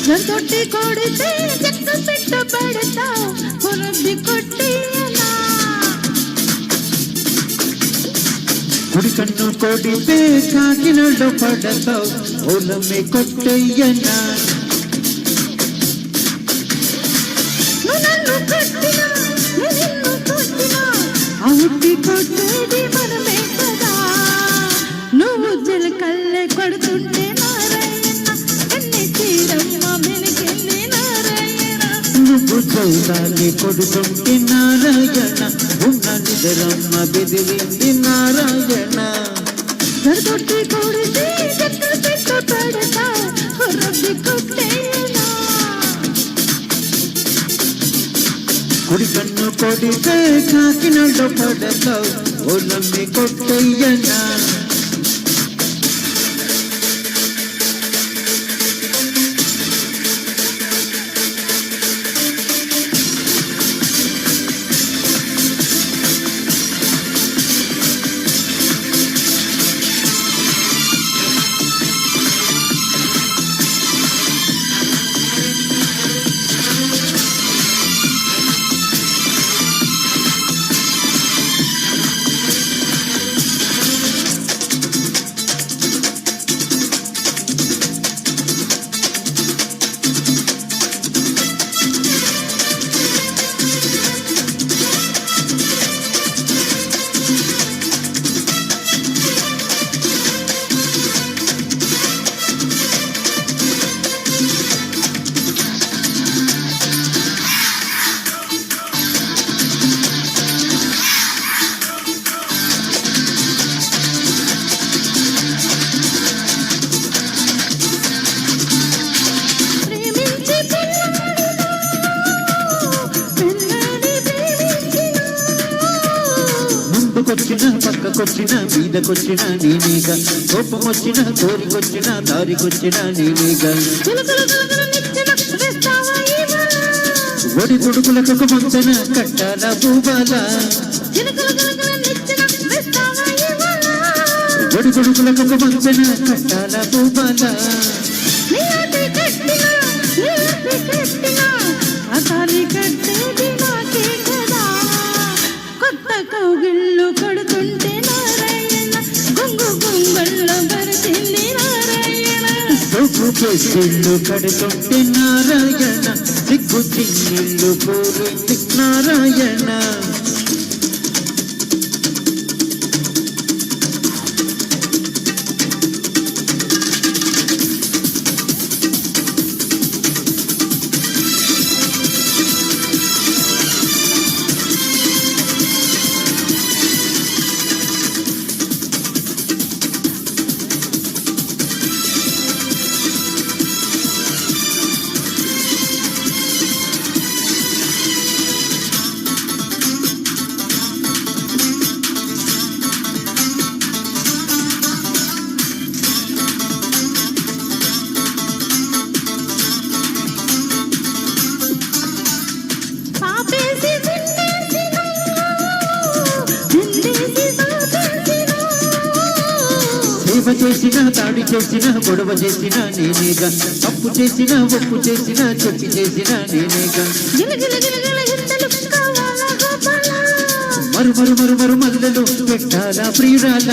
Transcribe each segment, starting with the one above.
తొట్టి కొడితే చెక్క పెట్ట పడతా పొరబి కొట్టేయనా కుడి కన్ను కొడితే కాకినాడలో పడతావు ఓలమ్మే కొట్టయ్యనా నన్ను కొట్టినా నిన్ను కొట్టినా అవుటి కొట్టేది మనమే కదా నువ్వు జలకల్లె కొడుతుంటే నారాయణ ఎన్ని చీరమ్మ వెలిగింది నారాయణ నువ్వు చౌదాన్ని కొడుతుంటే నారాయణ ఉన్న నిదరమ్మ బెదిరింది నారాయణ తొట్టి కొడితే చెక్క పెట్ట పడతా పొరబి కొట్టేయనా కుడి కన్ను కొడితే కాకినాడలో పడతావు ఓలమ్మే కొట్టయ్యనా ముందుకొచ్చిన పక్కకొచ్చిన మీదకొచ్చిన నేనేగా కోపమొచ్చిన కోరికొచ్చిన దారికొచ్చిన నేనేగా ఒడి కొడుకులకు మంతన కట్టాల పూబాల ఒడి కొడుకులకు మంతన కట్టాల పూబాల కొత్త కౌగిళ్ళు కొడుతుంటే నారాయణ గుంగు గుంగల్లో భరతింది నారాయణ సొగ్గు చేసిళ్ళు కడుతుంటే నారాయణ సిగ్గు చిన్నిళ్ళు కోరింది నారాయణ సేవ చేసిన దాడి చేసిన గొడవ చేసిన నేనేగా తప్పు చేసిన ఒప్పు చేసిన చెప్పి చేసిన నేనేగా మరు మరు మరు మరు మల్లలు పెట్టాలా ప్రియురాల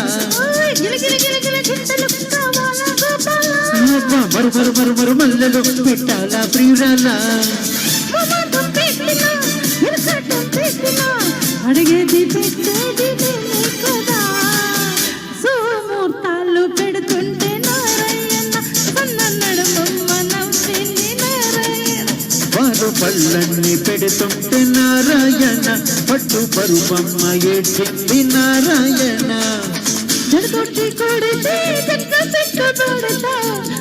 మరు మరు మరు మరు మల్లలు పెట్టాలా ప్రియురాల అడిగేది పెట్టేది కదా సోమూర్తాలు పెడుతుంటే నారాయణ సన్న నడుమమ్మ నవ్వింది నారాయణ వారు పళ్ళన్ని పెడుతుంటే నారాయణ పట్టు పరుపమ్మ ఏడ్చింది నారాయణ తొట్టి కొడితే చెక్క పెట్ట పడతా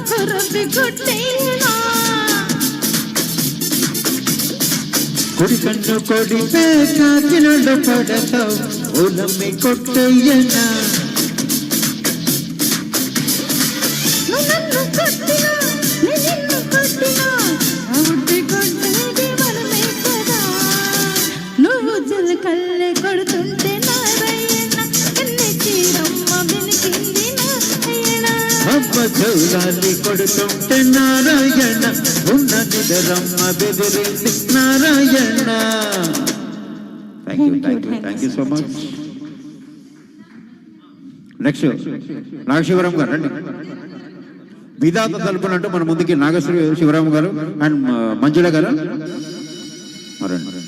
పొరబి కొట్టేయనా కుడి కన్ను కొడితే కాకినాడలో పడతావు ఓలమ్మే కొట్టయ్యనా నన్ను కొట్టినా నిన్ను కొట్టినా అవుటి కొట్టేది మనమే కదా నువ్వు జలకల్లె కొడుతుంటే నారాయణ ఎన్ని చీరమ్మ వెలిగింది నారాయణ చౌరాలి కొడుతుంటే నారాయణ ఉన్న నిదరమ్మ బెదిరింది Narayana. Thank you so much. Next Nagashivaram గారు రండి. విధాత తలుపునంటూ మన ముందుకి నాగశ్రీ శివరామ్ గారు అండ్ మంజుల గారు రండి.